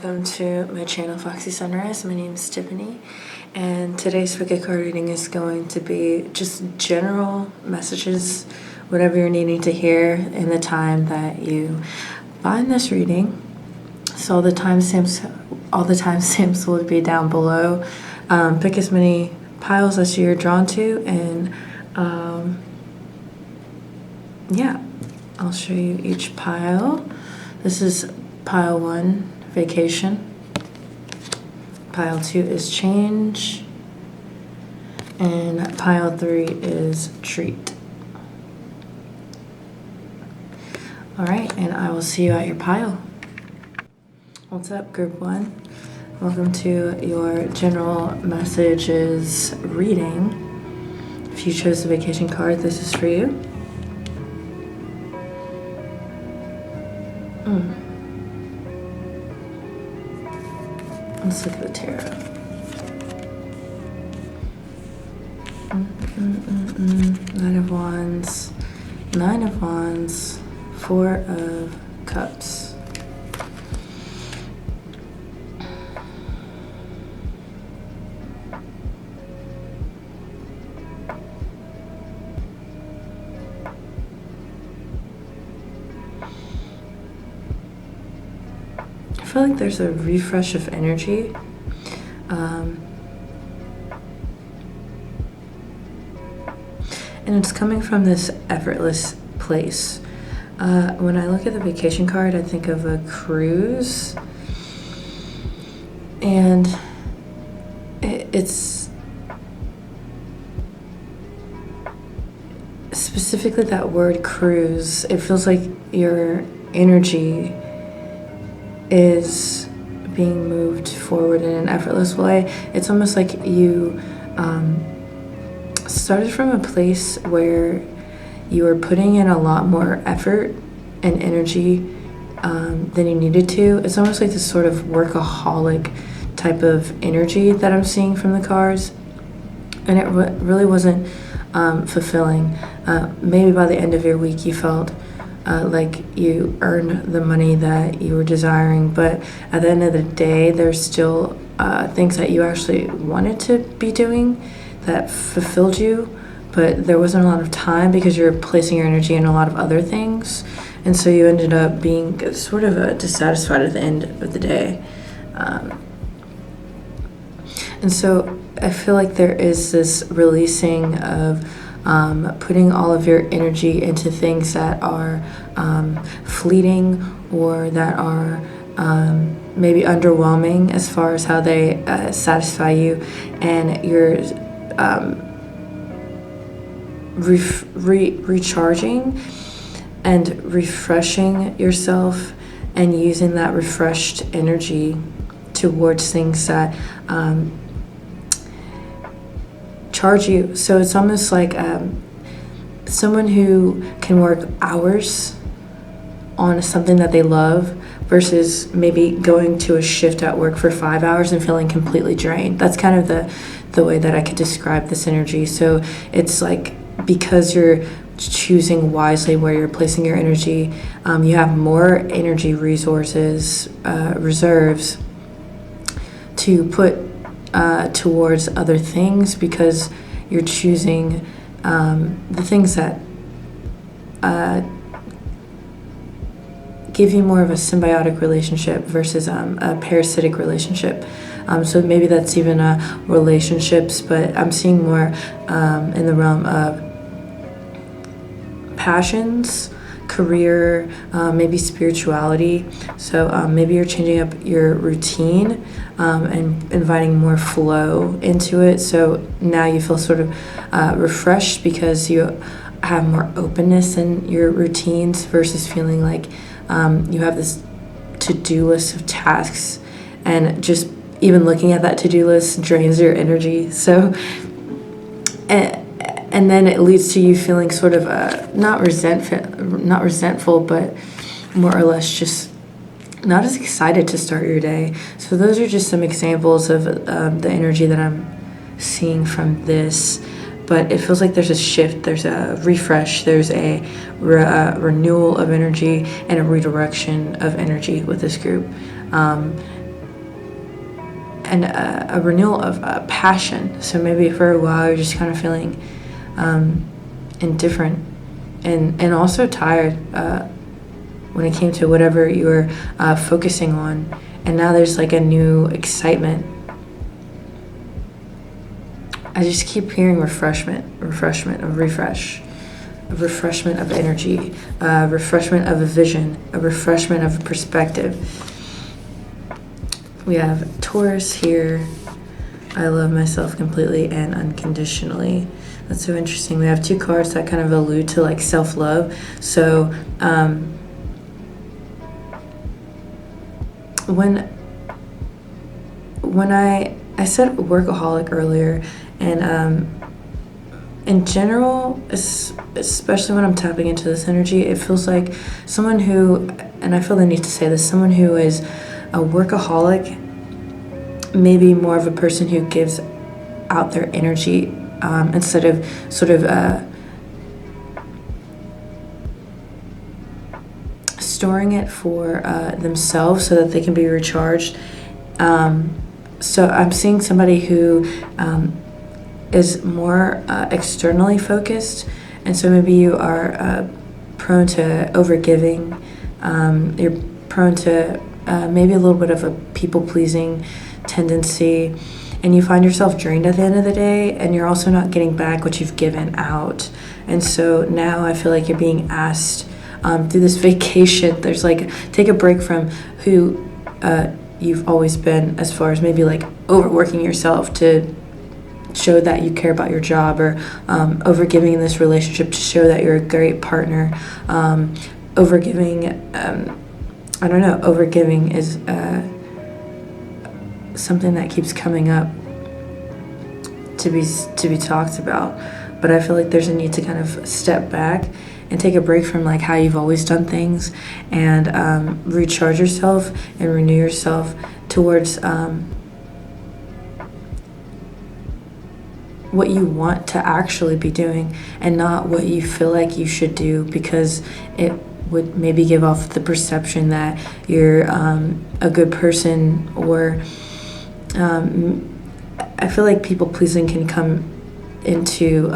welcome to my channel Foxey Sunrise. My name is Tiffany, and today's wicked card reading is going to be just general messages, whatever you're needing to hear in the time that you find this reading. So all the timestamps will be down below. Pick as many piles as you're drawn to, and yeah, I'll show you each pile. This is pile 1, vacation. Pile 2 is change. And pile 3 is treat. Alright, and I will see you at your pile. What's up, group 1? Welcome to your general messages reading. If you chose the vacation card, this is for you. Let's look at the tarot. Knight of Wands, 9 of Wands, 4 of Cups. I feel like there's a refresh of energy. And it's coming from this effortless place. When I look at the vacation card, I think of a cruise. And it's specifically that word cruise. It feels like your energy is being moved forward in an effortless way. It's almost like you started from a place where you were putting in a lot more effort and energy than you needed to. It's almost like this sort of workaholic type of energy that I'm seeing from the cards, and it really wasn't fulfilling. Maybe by the end of your week you felt like you earned the money that you were desiring, but at the end of the day there's still things that you actually wanted to be doing that fulfilled you, but there wasn't a lot of time because you're placing your energy in a lot of other things, and so you ended up being sort of dissatisfied at the end of the day. And so I feel like there is this releasing of putting all of your energy into things that are fleeting or that are maybe underwhelming as far as how they satisfy you, and you're recharging and refreshing yourself and using that refreshed energy towards things that charge you. So it's almost like someone who can work hours on something that they love versus maybe going to a shift at work for 5 hours and feeling completely drained. That's kind of the way that I could describe this energy. So it's like, because you're choosing wisely where you're placing your energy, you have more energy resources, reserves to put towards other things, because you're choosing the things that give you more of a symbiotic relationship versus a parasitic relationship. So maybe that's even relationships, but I'm seeing more in the realm of passions, career, maybe spirituality. So maybe you're changing up your routine and inviting more flow into it. So now you feel sort of refreshed because you have more openness in your routines versus feeling like you have this to-do list of tasks, and just even looking at that to-do list drains your energy. So and then it leads to you feeling sort of not resentful, but more or less just not as excited to start your day. So those are just some examples of the energy that I'm seeing from this. But it feels like there's a shift, there's a refresh, there's a renewal of energy and a redirection of energy with this group. a renewal of passion. So maybe for a while you're just kind of feeling indifferent and also tired when it came to whatever you were focusing on. And now there's like a new excitement. I just keep hearing refreshment of energy, refreshment of a vision, a refreshment of a perspective. We have Taurus here. I love myself completely and unconditionally. That's so interesting. We have two cards that kind of allude to like self-love. So when I said workaholic earlier, and in general, especially when I'm tapping into this energy, it feels like someone who, and I feel the need to say this, someone who is a workaholic, maybe more of a person who gives out their energy instead of sort of storing it for themselves so that they can be recharged. So I'm seeing somebody who is more externally focused, and so maybe you are prone to overgiving. You're prone to maybe a little bit of a people-pleasing tendency, and you find yourself drained at the end of the day, and you're also not getting back what you've given out. And so now I feel like you're being asked through this vacation, there's like, take a break from who you've always been, as far as maybe like overworking yourself to show that you care about your job, or overgiving in this relationship to show that you're a great partner. Overgiving, I don't know, overgiving is something that keeps coming up to be talked about. But I feel like there's a need to kind of step back and take a break from like how you've always done things, and recharge yourself and renew yourself towards what you want to actually be doing, and not what you feel like you should do, because it would maybe give off the perception that you're a good person, or I feel like people pleasing can come into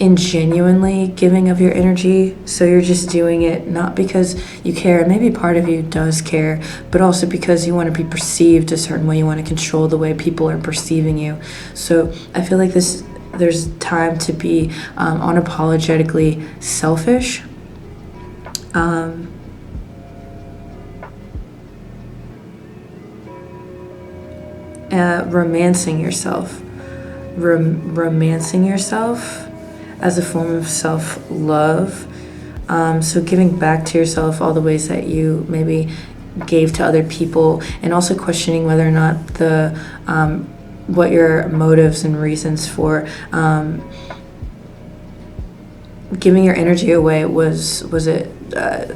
ingenuinely giving of your energy. So you're just doing it not because you care, and maybe part of you does care, but also because you want to be perceived a certain way. You want to control the way people are perceiving you. So I feel like there's time to be unapologetically selfish. Romancing yourself as a form of self-love. So giving back to yourself all the ways that you maybe gave to other people, and also questioning whether or not what your motives and reasons for giving your energy away was it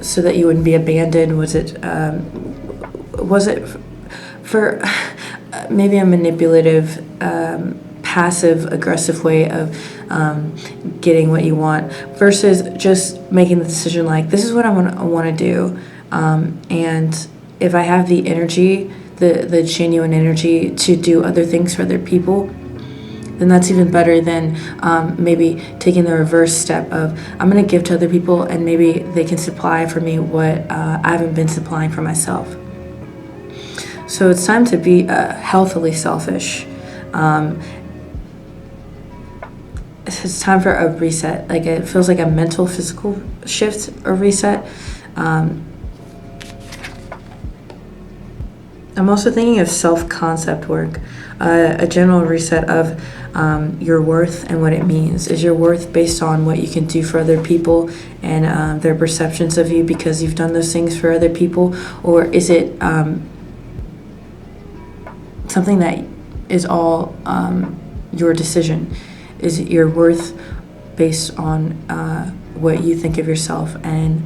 so that you wouldn't be abandoned? Was it for maybe a manipulative, passive aggressive way of getting what you want, versus just making the decision like, this is what I want to do, and if I have the energy, the genuine energy to do other things for other people, then that's even better than maybe taking the reverse step of, I'm going to give to other people and maybe they can supply for me what I haven't been supplying for myself. So it's time to be healthily selfish. It's time for a reset. Like, it feels like a mental, physical shift or reset. I'm also thinking of self-concept work, a general reset of your worth and what it means. Is your worth based on what you can do for other people and their perceptions of you because you've done those things for other people? Or is it something that is all your decision? Is it your worth based on what you think of yourself and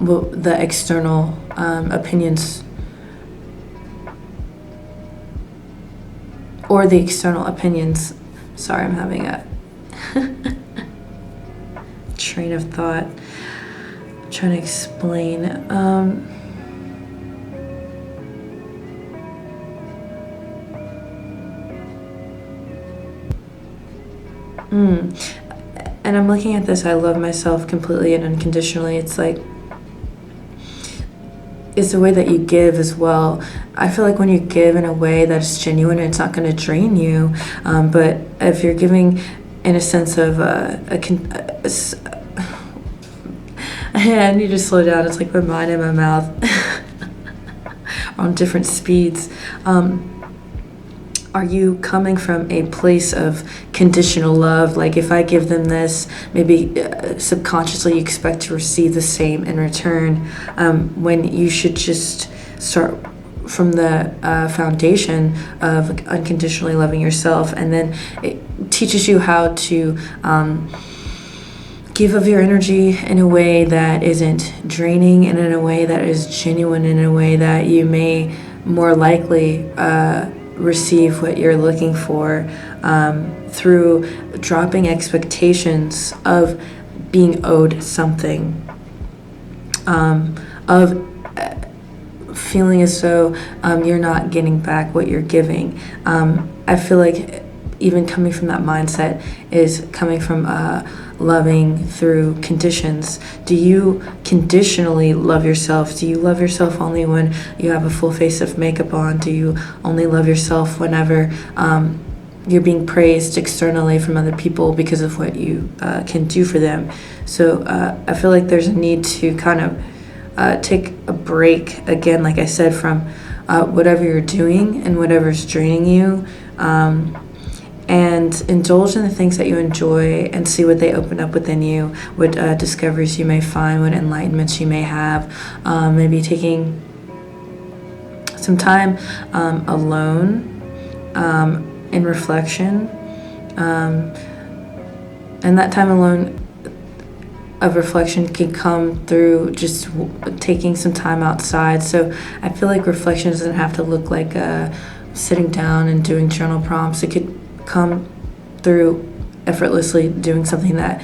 the external opinions, or the external opinions? Sorry, I'm having a train of thought. I'm trying to explain. And I'm looking at this, I love myself completely and unconditionally. It's like, it's the way that you give as well. I feel like when you give in a way that's genuine, it's not going to drain you. But if you're giving in a sense of I need to slow down. It's like my mind and my mouth on different speeds. Are you coming from a place of conditional love? Like, if I give them this, maybe subconsciously you expect to receive the same in return, when you should just start from the foundation of unconditionally loving yourself. And then it teaches you how to give of your energy in a way that isn't draining, and in a way that is genuine, in a way that you may more likely receive what you're looking for, through dropping expectations of being owed something, of feeling as though you're not getting back what you're giving. I feel like even coming from that mindset is coming from loving through conditions. Do you conditionally love yourself? Do you love yourself only when you have a full face of makeup on? Do you only love yourself whenever you're being praised externally from other people because of what you can do for them? So I feel like there's a need to kind of take a break, again, like I said, from whatever you're doing and whatever's draining you, and indulge in the things that you enjoy and see what they open up within you, what discoveries you may find, what enlightenments you may have. Maybe taking some time alone in reflection, and that time alone of reflection can come through just taking some time outside. So I feel like reflection doesn't have to look like sitting down and doing journal prompts. It could come through effortlessly doing something that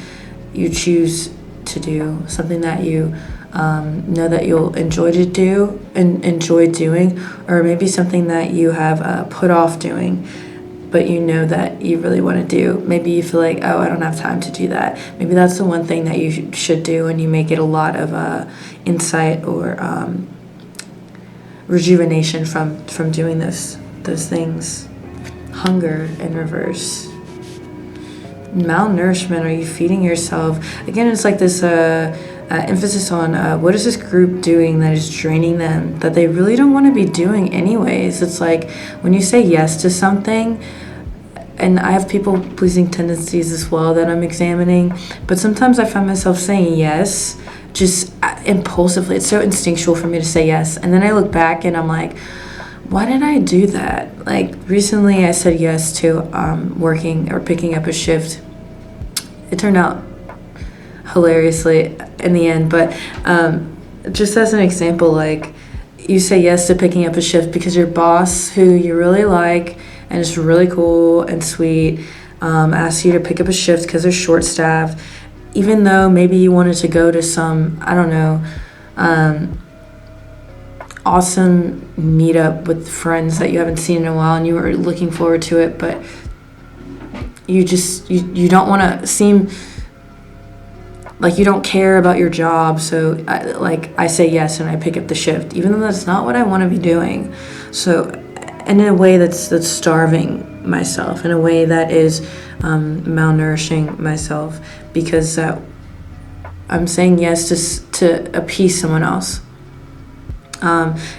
you choose to do, something that you know that you'll enjoy to do and enjoy doing, or maybe something that you have put off doing, but you know that you really want to do. Maybe you feel like, oh, I don't have time to do that. Maybe that's the one thing that you should do, and you may get a lot of insight or rejuvenation from doing those things. Hunger in reverse. Malnourishment. Are you feeding yourself? Again, it's like this emphasis on what is this group doing that is draining them, that they really don't want to be doing anyways. It's like when you say yes to something, and I have people-pleasing tendencies as well that I'm examining, but sometimes I find myself saying yes just impulsively. It's so instinctual for me to say yes, and then I look back and I'm like, why did I do that? Like recently I said yes to working or picking up a shift. It turned out hilariously in the end, but just as an example, like you say yes to picking up a shift because your boss, who you really like and is really cool and sweet, asks you to pick up a shift because they're short-staffed, even though maybe you wanted to go to some, I don't know, awesome meetup with friends that you haven't seen in a while and you were looking forward to it, but you don't want to seem like you don't care about your job. So I say yes and I pick up the shift, even though that's not what I want to be doing. So, and in a way that's starving myself, in a way that is malnourishing myself, because I'm saying yes to appease someone else.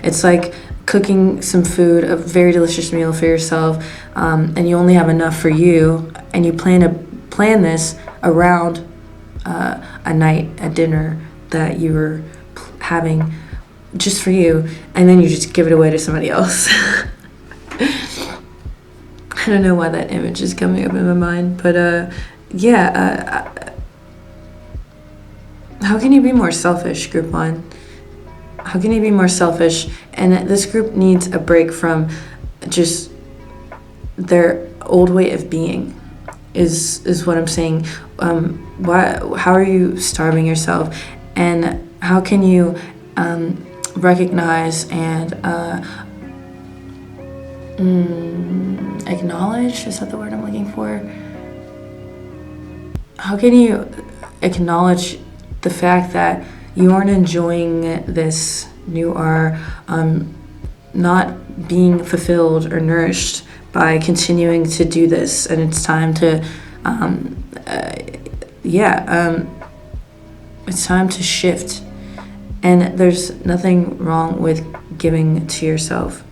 It's like cooking some food, a very delicious meal for yourself, and you only have enough for you, and you plan this around a dinner that you were having just for you, and then you just give it away to somebody else. I don't know why that image is coming up in my mind, but how can you be more selfish, group one? How can you be more selfish? And this group needs a break from just their old way of being, is what I'm saying. How are you starving yourself? And how can you recognize and acknowledge, is that the word I'm looking for? how can you acknowledge the fact that you aren't enjoying this, you are not being fulfilled or nourished by continuing to do this, and it's time to it's time to shift. And there's nothing wrong with giving to yourself.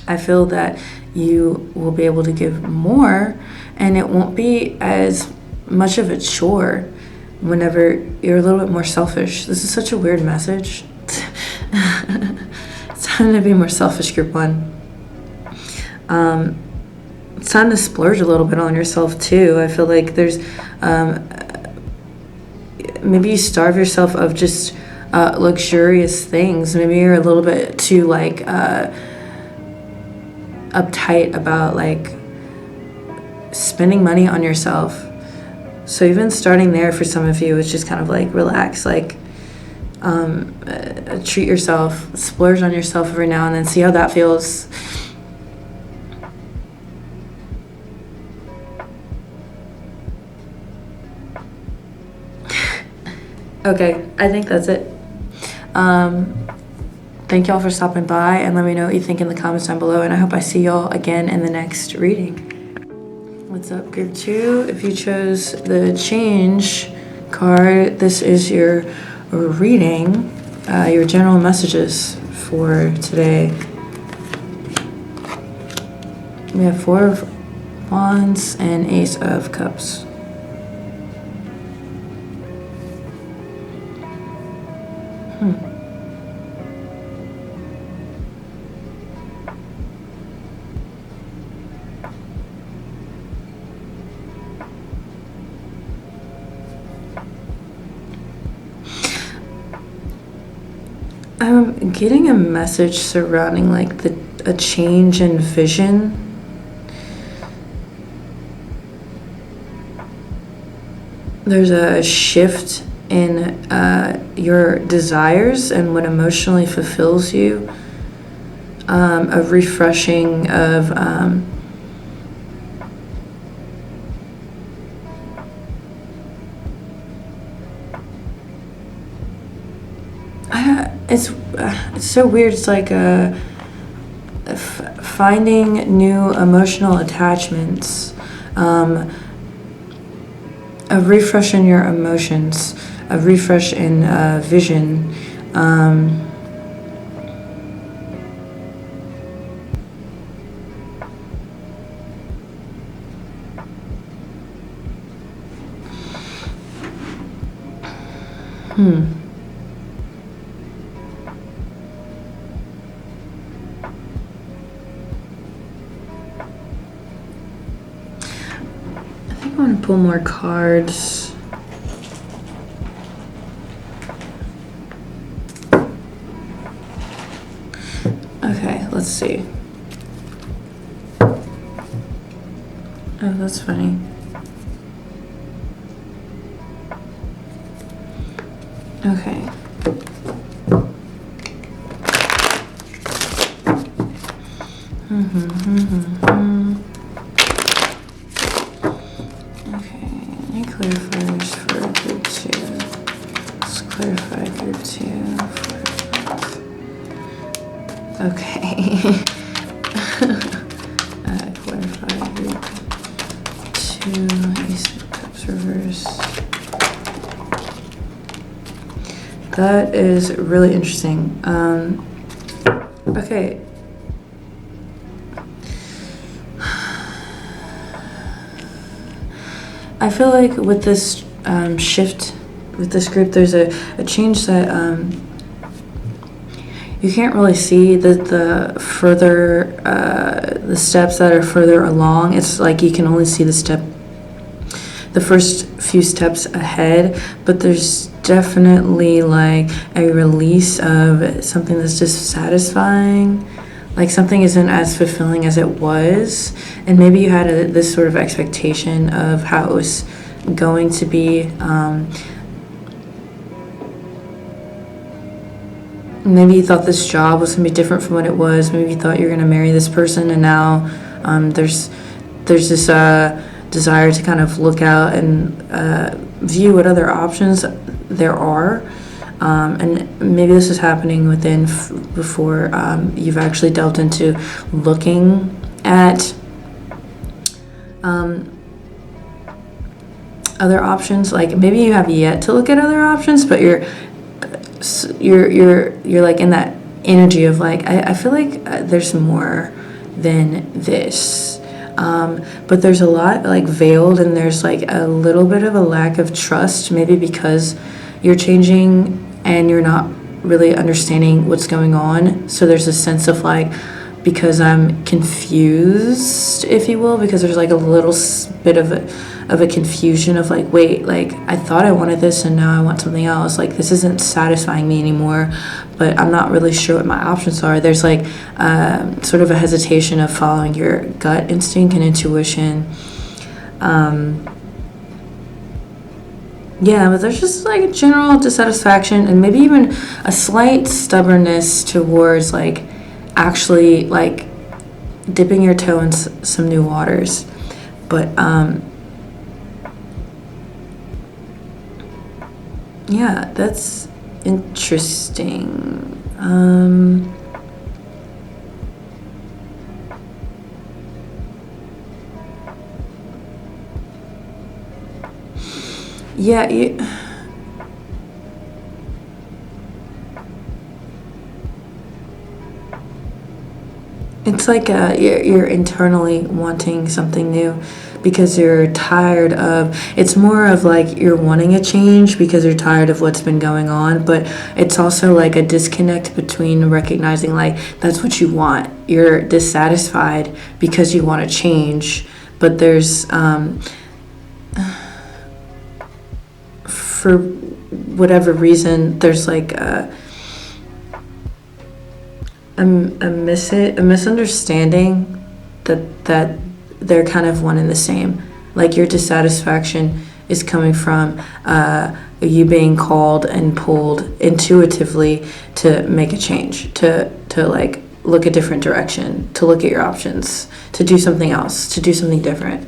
I feel that you will be able to give more, and it won't be as much of a chore whenever you're a little bit more selfish. This is such a weird message. It's time to be more selfish, group one. It's time to splurge a little bit on yourself too. I feel like there's maybe you starve yourself of just luxurious things. Maybe you're a little bit too like uptight about like spending money on yourself. So even starting there for some of you is just kind of like relax, like treat yourself, splurge on yourself every now and then, see how that feels. Okay, I think that's it. Thank y'all for stopping by, and let me know what you think in the comments down below, and I hope I see y'all again in the next reading. What's up, group 2? If you chose the change card, this is your reading, your general messages for today. We have 4 of Wands and Ace of Cups. I'm getting a message surrounding like a change in vision. There's a shift in your desires and what emotionally fulfills you. A refreshing of it's so weird. It's like finding new emotional attachments, a refresh in your emotions, a refresh in vision. I want to pull more cards. Okay, let's see. Oh, that's funny. Okay. Okay, any clarifiers for group 2? Let's clarify group 2. Okay. Clarify group 2, Ace of Cups reverse. That is really interesting. Okay. I feel like with this shift, with this group, there's a change that you can't really see the further, the steps that are further along. It's like you can only see the first few steps ahead, but there's definitely like a release of something that's just satisfying. Like something isn't as fulfilling as it was, and maybe you had this sort of expectation of how it was going to be. Maybe you thought this job was going to be different from what it was. Maybe you thought you were going to marry this person, and now there's this desire to kind of look out and view what other options there are. And maybe this is happening within before you've actually delved into looking at other options. Like maybe you have yet to look at other options, but you're like in that energy of like, I feel like there's more than this. But there's a lot like veiled, and there's like a little bit of a lack of trust, maybe because you're changing and you're not really understanding what's going on. So there's a sense of like, because I'm confused, if you will, because there's like a little bit of a confusion of like, wait, like I thought I wanted this and now I want something else. Like this isn't satisfying me anymore, but I'm not really sure what my options are. There's like sort of a hesitation of following your gut instinct and intuition. Yeah, but there's just like a general dissatisfaction and maybe even a slight stubbornness towards like actually like dipping your toe in some new waters. But yeah, that's interesting. Yeah, it's like you're internally wanting something new because you're tired of, it's more of like you're wanting a change because you're tired of what's been going on, but it's also like a disconnect between recognizing like that's what you want. You're dissatisfied because you want to change, but there's for whatever reason there's like a misunderstanding that they're kind of one and the same. Like your dissatisfaction is coming from you being called and pulled intuitively to make a change, to like look a different direction, to look at your options, to do something else, to do something different.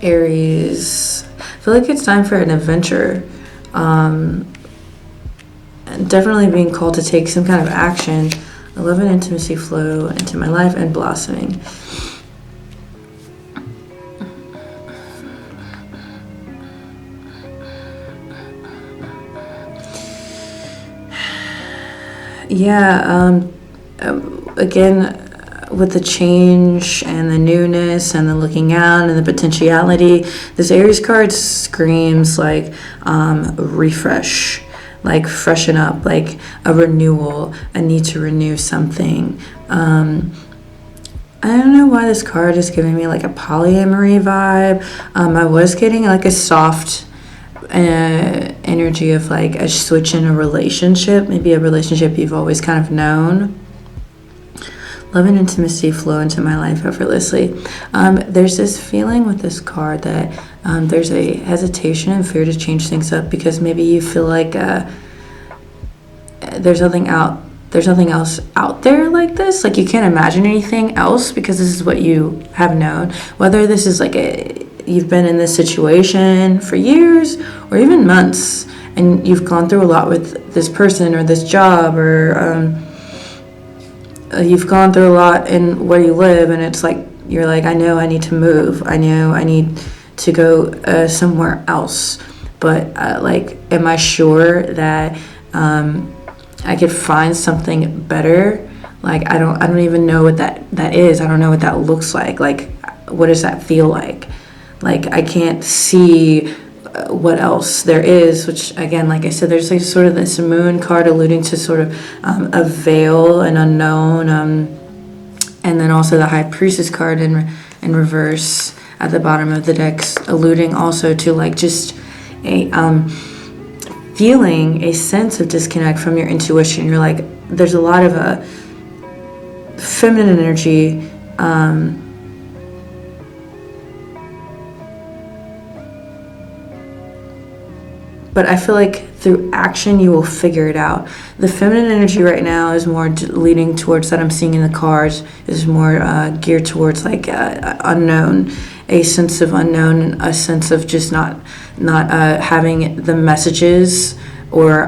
Aries, I feel like it's time for an adventure. Definitely being called to take some kind of action. I love an intimacy flow into my life and blossoming. Yeah, again, with the change and the newness and the looking out and the potentiality, this Aries card screams like refresh, like freshen up, like a renewal, a need to renew something. I don't know why this card is giving me like a polyamory vibe. I was getting like a soft energy of like a switch in a relationship, maybe a relationship you've always kind of known. Love and intimacy flow into my life effortlessly. There's this feeling with this card that there's a hesitation and fear to change things up because maybe you feel like there's nothing else out there like this. Like you can't imagine anything else because this is what you have known. Whether this is like you've been in this situation for years or even months, and you've gone through a lot with this person or this job, or you've gone through a lot in where you live, and it's like you're like, I know I need to move. I know I need to go somewhere else. But like, am I sure that I could find something better? Like I don't even know what that is. I don't know what that looks like. Like what does that feel like? Like I can't see what else there is, which again, like I said, there's like sort of this moon card alluding to sort of a veil, an unknown, and then also the High Priestess card in reverse at the bottom of the deck, alluding also to like just a feeling a sense of disconnect from your intuition. You're like, there's a lot of a feminine energy, but I feel like through action you will figure it out. The feminine energy right now is more leaning towards, that I'm seeing in the cards, is more geared towards like unknown, a sense of unknown, a sense of just not having the messages or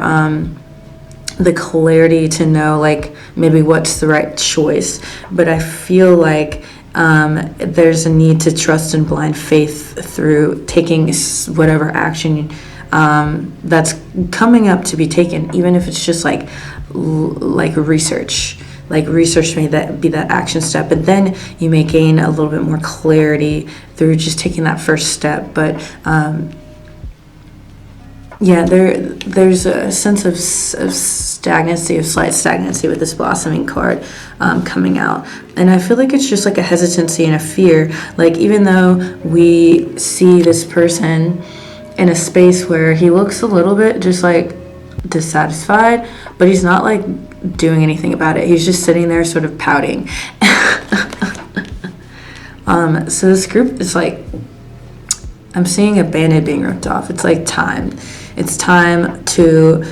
the clarity to know like maybe what's the right choice. But I feel like there's a need to trust in blind faith through taking whatever action that's coming up to be taken, even if it's just like research. Like research may that be that action step, but then you may gain a little bit more clarity through just taking that first step. But yeah, there's a sense of stagnancy, of slight stagnancy with this blossoming card coming out. And I feel like it's just like a hesitancy and a fear. Like even though we see this person in a space where he looks a little bit just like dissatisfied, but he's not like doing anything about it. He's just sitting there sort of pouting. So this group is like, I'm seeing a band-aid being ripped off. It's like time. It's time to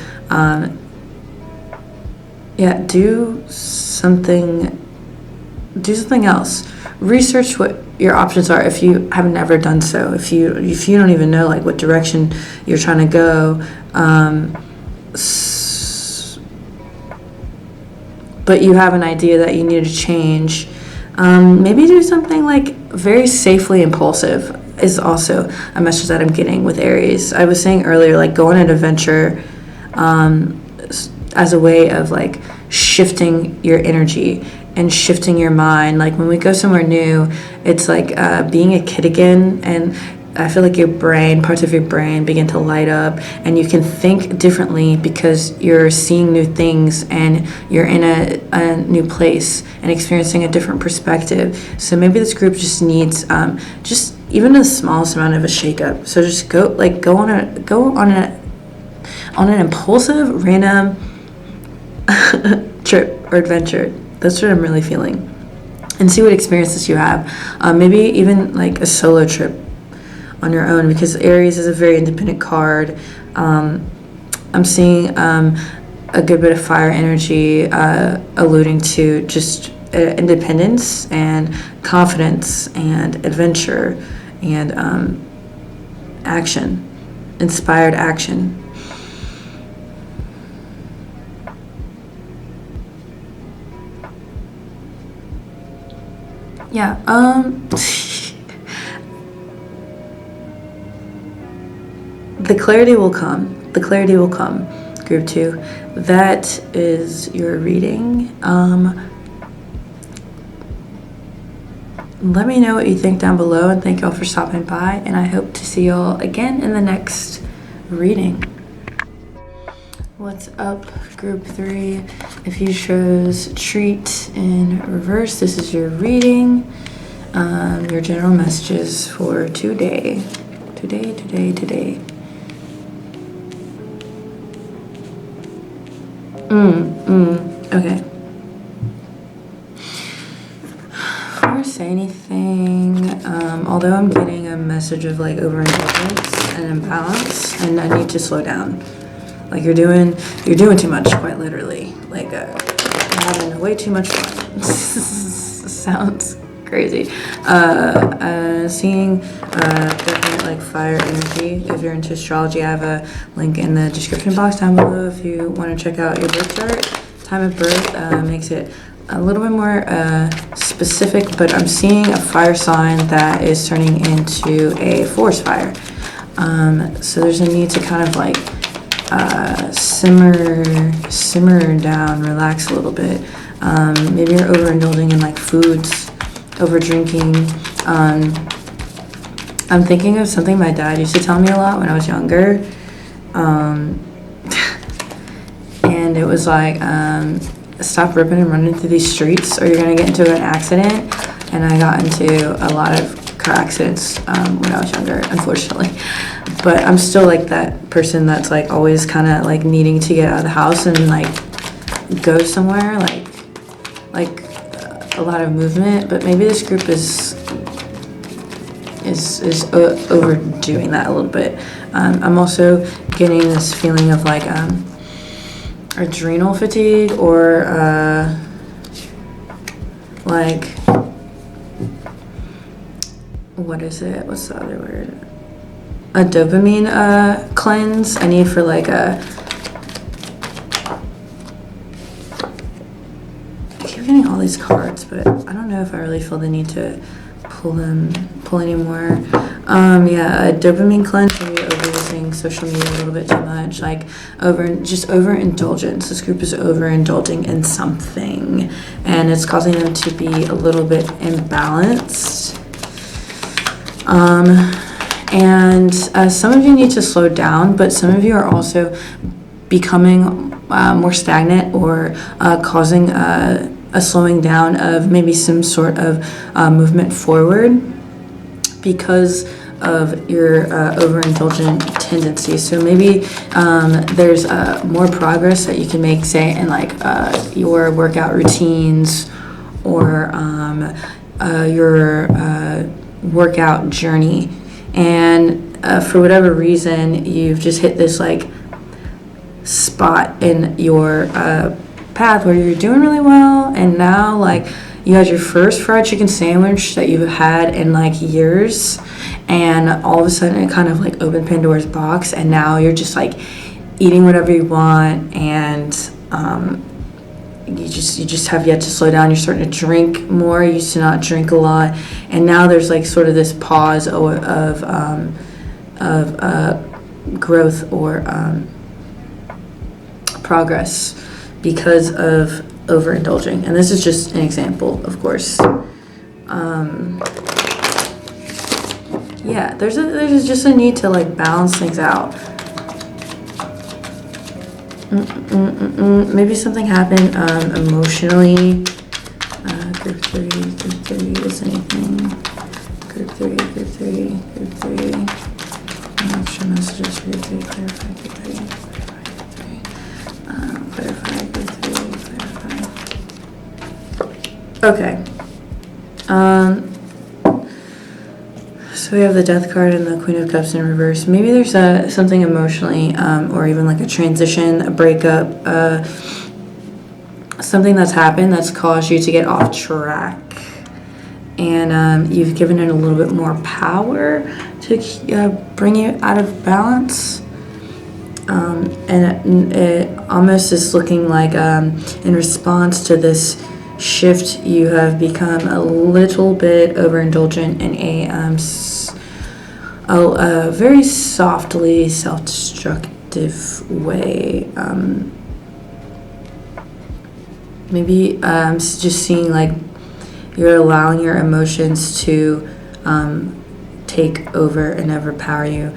do something else. Research what your options are if you have never done so. If you don't even know like what direction you're trying to go, but you have an idea that you need to change, maybe do something like very safely impulsive is also a message that I'm getting with Aries. I was saying earlier, like go on an adventure as a way of like shifting your energy and shifting your mind. Like when we go somewhere new, it's like being a kid again, and I feel like your brain, parts of your brain begin to light up, and you can think differently because you're seeing new things and you're in a new place and experiencing a different perspective. So maybe this group just needs just even the smallest amount of a shakeup. So just go on an impulsive random trip or adventure. That's what I'm really feeling, and see what experiences you have. Maybe even like a solo trip on your own, because Aries is a very independent card. I'm seeing a good bit of fire energy alluding to just independence and confidence and adventure and action, inspired action. Yeah, the clarity will come. The clarity will come, group 2. That is your reading. Let me know what you think down below, and thank y'all for stopping by, and I hope to see y'all again in the next reading. What's up, group 3? If you chose treat in reverse, this is your reading. Your general messages for today. Today. Okay. Before I say anything, although I'm getting a message of like overindulgence and imbalance, and I need to slow down. Like you're doing too much, quite literally. Like you're having way too much fun. Sounds crazy. Seeing definite like fire energy. If you're into astrology, I have a link in the description box down below if you want to check out your birth chart. Time of birth makes it a little bit more specific, but I'm seeing a fire sign that is turning into a forest fire. So there's a need to kind of like simmer down, relax a little bit. Maybe you're overindulging in like foods, over drinking. I'm thinking of something my dad used to tell me a lot when I was younger. And it was like, stop ripping and running through these streets or you're gonna get into an accident. And I got into a lot of car accidents when I was younger, unfortunately. But I'm still like that person that's like always kind of like needing to get out of the house and like go somewhere, like a lot of movement. But maybe this group is overdoing that a little bit. I'm also getting this feeling of like adrenal fatigue, or like, what is it? What's the other word? A dopamine cleanse. I need for like a, I keep getting all these cards, but I don't know if I really feel the need to pull anymore. Yeah, a dopamine cleanse. Maybe overusing social media a little bit too much, like overindulgence. This group is overindulging in something, and it's causing them to be a little bit imbalanced. And some of you need to slow down, but some of you are also becoming more stagnant, or causing a slowing down of maybe some sort of movement forward because of your overindulgent tendencies. So maybe there's more progress that you can make, say, in like your workout routines, or your workout journey. And for whatever reason, you've just hit this like spot in your path where you're doing really well, and now like you had your first fried chicken sandwich that you've had in like years, and all of a sudden it kind of like opened Pandora's box, and now you're just like eating whatever you want, and you just have yet to slow down. You're starting to drink more. You used to not drink a lot, and now there's like sort of this pause of growth or progress because of overindulging. And this is just an example, of course. Yeah, there's just a need to like balance things out. Maybe something happened emotionally. Group 3 is anything. Group 3. Extra messages for group 3. Clarify group 3. Clarify group 3. Okay. So we have the Death card and the Queen of Cups in reverse. Maybe there's something emotionally, or even like a transition, a breakup, something that's happened that's caused you to get off track. And you've given it a little bit more power to bring you out of balance. And it almost is looking like in response to this shift, you have become a little bit overindulgent in a very softly self-destructive way. Maybe just seeing like you're allowing your emotions to take over and overpower you,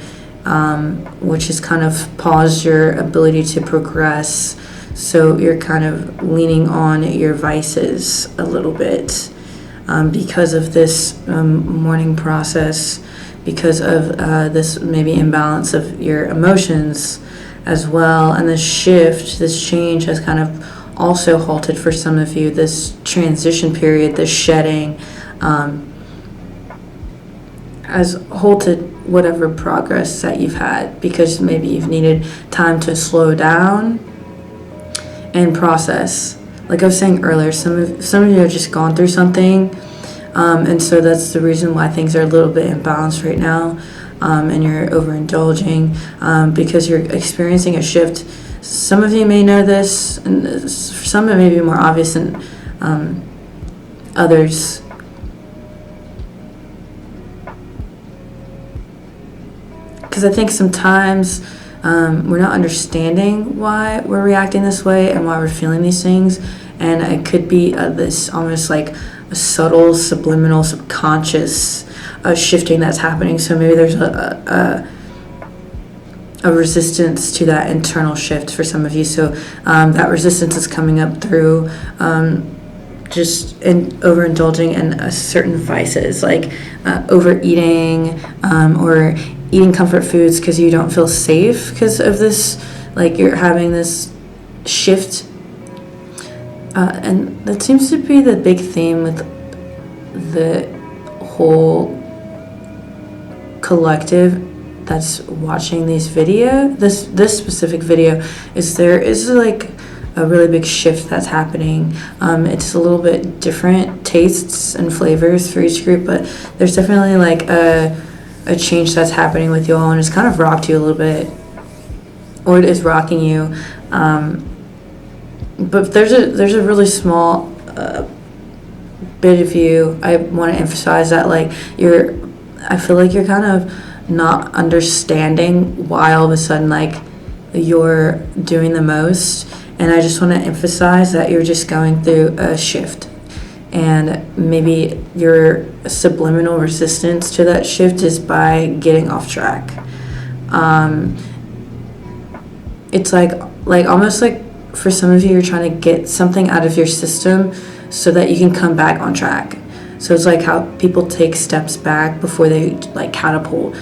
which has kind of paused your ability to progress. So you're kind of leaning on your vices a little bit because of this mourning process, because of this maybe imbalance of your emotions as well. And this shift, this change has kind of also halted for some of you. This transition period, this shedding, has halted whatever progress that you've had, because maybe you've needed time to slow down and process. Like I was saying earlier, some of you have just gone through something, and so that's the reason why things are a little bit imbalanced right now, and you're overindulging because you're experiencing a shift. Some of you may know this, and for some it may be more obvious than others. Because I think sometimes we're not understanding why we're reacting this way and why we're feeling these things, and it could be this almost like a subtle, subliminal, subconscious shifting that's happening. So maybe there's a resistance to that internal shift for some of you. So that resistance is coming up through just overindulging in certain vices, like overeating, or eating comfort foods because you don't feel safe because of this, like you're having this shift. And that seems to be the big theme with the whole collective that's watching this specific video, is there is like a really big shift that's happening. It's a little bit different tastes and flavors for each group, but there's definitely like a change that's happening with you all, and it's kind of rocked you a little bit, or it is rocking you. But there's a really small bit of you. I want to emphasize that like I feel like you're kind of not understanding why all of a sudden like you're doing the most, and I just want to emphasize that you're just going through a shift, and maybe your subliminal resistance to that shift is by getting off track. It's like almost like for some of you, you're trying to get something out of your system so that you can come back on track. So it's like how people take steps back before they like catapult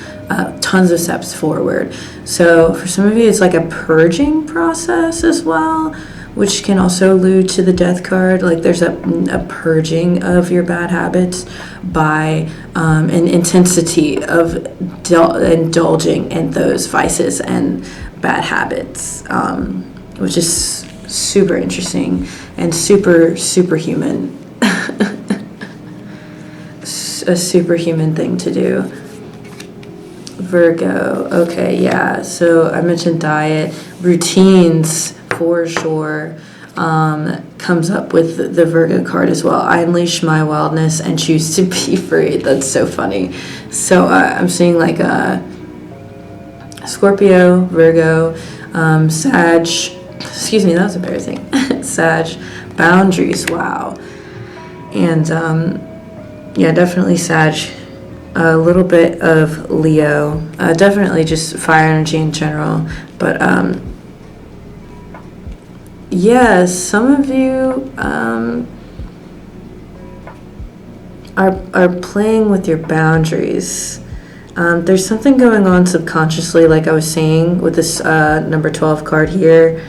tons of steps forward. So for some of you, it's like a purging process as well, which can also allude to the death card. Like there's a purging of your bad habits by an intensity of indulging in those vices and bad habits, which is super interesting and superhuman. A superhuman thing to do. Virgo. Okay, yeah. So I mentioned diet, routines for sure. Comes up with the Virgo card as well. I unleash my wildness and choose to be free. That's so funny. So I'm seeing like Scorpio, Virgo, Sag. Excuse me, that was embarrassing. Sag, boundaries. Wow. And yeah, definitely Sag. A little bit of Leo. Definitely just fire energy in general. But yeah, some of you are playing with your boundaries. There's something going on subconsciously, like I was saying with this number 12 card here.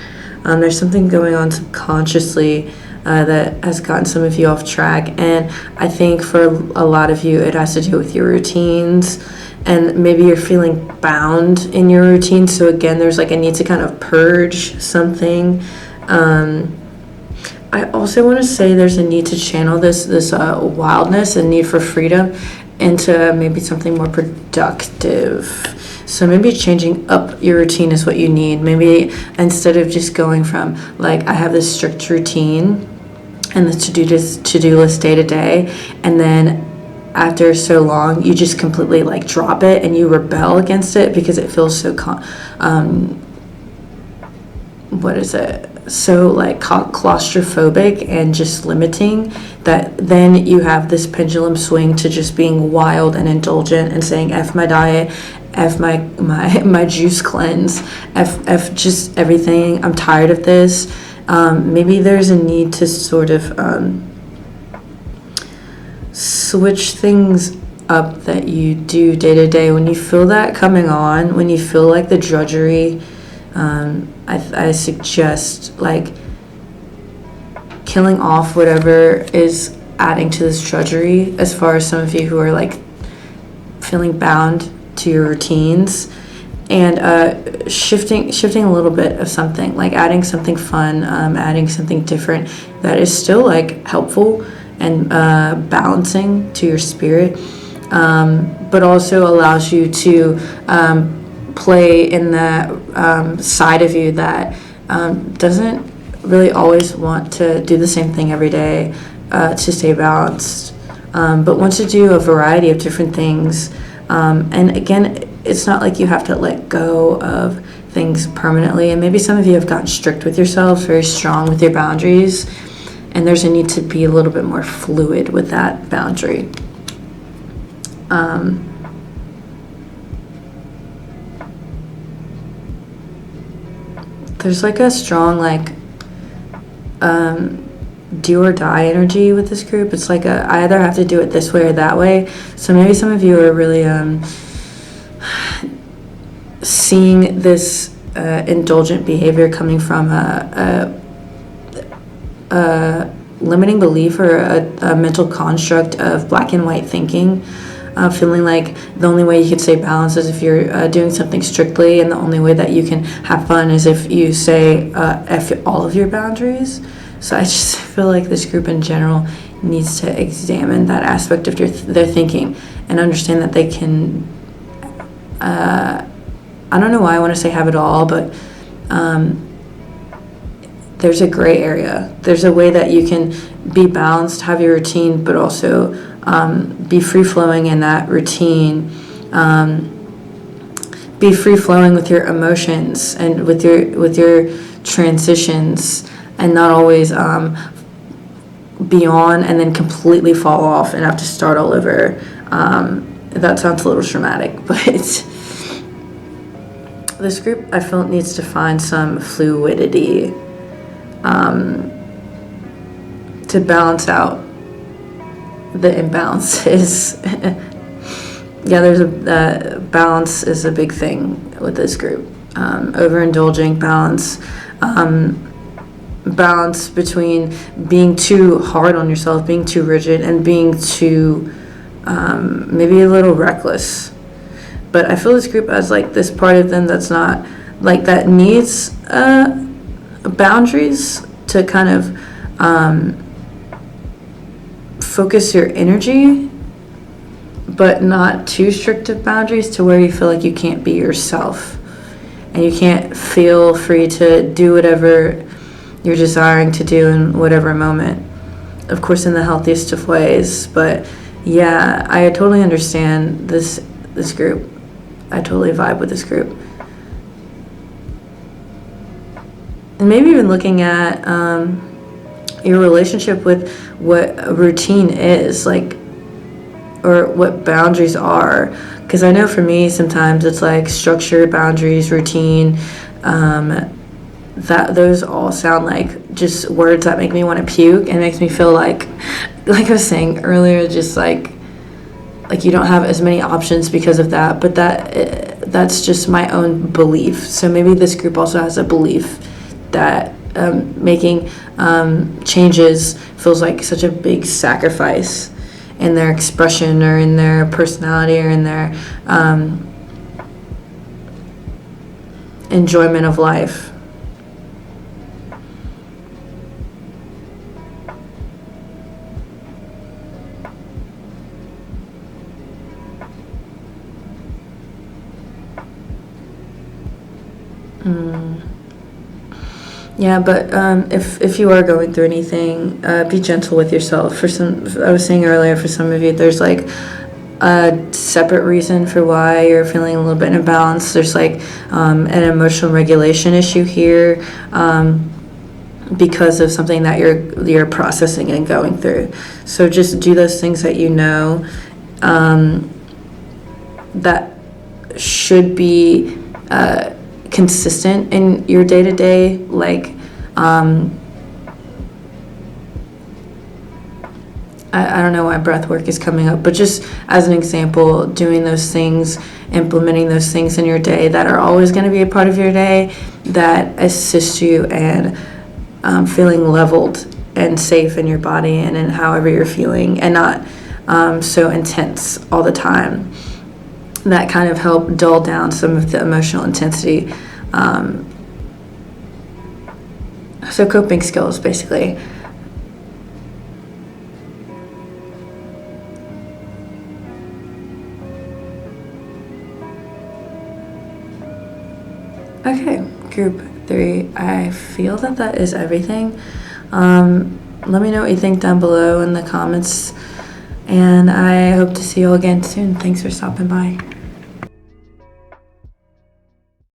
There's something going on subconsciously that has gotten some of you off track, and I think for a lot of you it has to do with your routines, and maybe you're feeling bound in your routine. So again, there's like a need to kind of purge something. I also want to say there's a need to channel this wildness and need for freedom into maybe something more productive. So maybe changing up your routine is what you need. Maybe instead of just going from like I have this strict routine and the to-do list day to day, and then after so long you just completely like drop it and you rebel against it because it feels so so like claustrophobic and just limiting, that then you have this pendulum swing to just being wild and indulgent and saying F my diet, F my juice cleanse, F just everything, I'm tired of this. Maybe there's a need to sort of switch things up that you do day to day. When you feel that coming on, when you feel like the drudgery, I suggest like killing off whatever is adding to this drudgery, as far as some of you who are like feeling bound to your routines, and shifting a little bit of something, like adding something fun, adding something different that is still like helpful and balancing to your spirit, but also allows you to play in that side of you that doesn't really always want to do the same thing every day to stay balanced, but wants to do a variety of different things. And again, it's not like you have to let go of things permanently, and maybe some of you have gotten strict with yourselves, very strong with your boundaries, and there's a need to be a little bit more fluid with that boundary. There's like a strong like do or die energy with this group. It's like I either have to do it this way or that way. So maybe some of you are really seeing this indulgent behavior coming from a limiting belief or a mental construct of black and white thinking. feeling like the only way you could stay balanced is if you're doing something strictly, and the only way that you can have fun is if you say F all of your boundaries. So I just feel like this group in general needs to examine that aspect of their thinking and understand that they can, I don't know why I want to say have it all, but there's a gray area. There's a way that you can be balanced, have your routine, but also be free-flowing in that routine. Be free-flowing with your emotions and with your transitions, and not always be on and then completely fall off and have to start all over. That sounds a little traumatic, but this group, I feel, needs to find some fluidity to balance out the imbalances. Yeah, there's a balance is a big thing with this group. Overindulging, balance between being too hard on yourself, being too rigid, and being too maybe a little reckless. But I feel this group as like this part of them that's not like that needs boundaries to kind of focus your energy, but not too strict of boundaries to where you feel like you can't be yourself and you can't feel free to do whatever you're desiring to do in whatever moment. Of course, in the healthiest of ways. But yeah, I totally understand this group. I totally vibe with this group. And maybe even looking at your relationship with what a routine is, like, or what boundaries are. Because I know for me, sometimes it's like structure, boundaries, routine. That those all sound like just words that make me want to puke, and makes me feel like I was saying earlier, just like you don't have as many options because of that. But that's just my own belief. So maybe this group also has a belief that making changes feels like such a big sacrifice in their expression or in their personality or in their enjoyment of life. Yeah, but if you are going through anything, be gentle with yourself. For some, I was saying earlier, for some of you, there's like a separate reason for why you're feeling a little bit imbalanced. There's like an emotional regulation issue here because of something that you're processing and going through. So just do those things that you know that should be consistent in your day-to-day, like I don't know why breath work is coming up, but just as an example, doing those things, implementing those things in your day that are always going to be a part of your day that assist you and feeling leveled and safe in your body and in however you're feeling, and not so intense all the time. That kind of help dull down some of the emotional intensity. So coping skills, basically. Okay, group 3. I feel that is everything. Let me know what you think down below in the comments, and I hope to see you all again soon. Thanks for stopping by.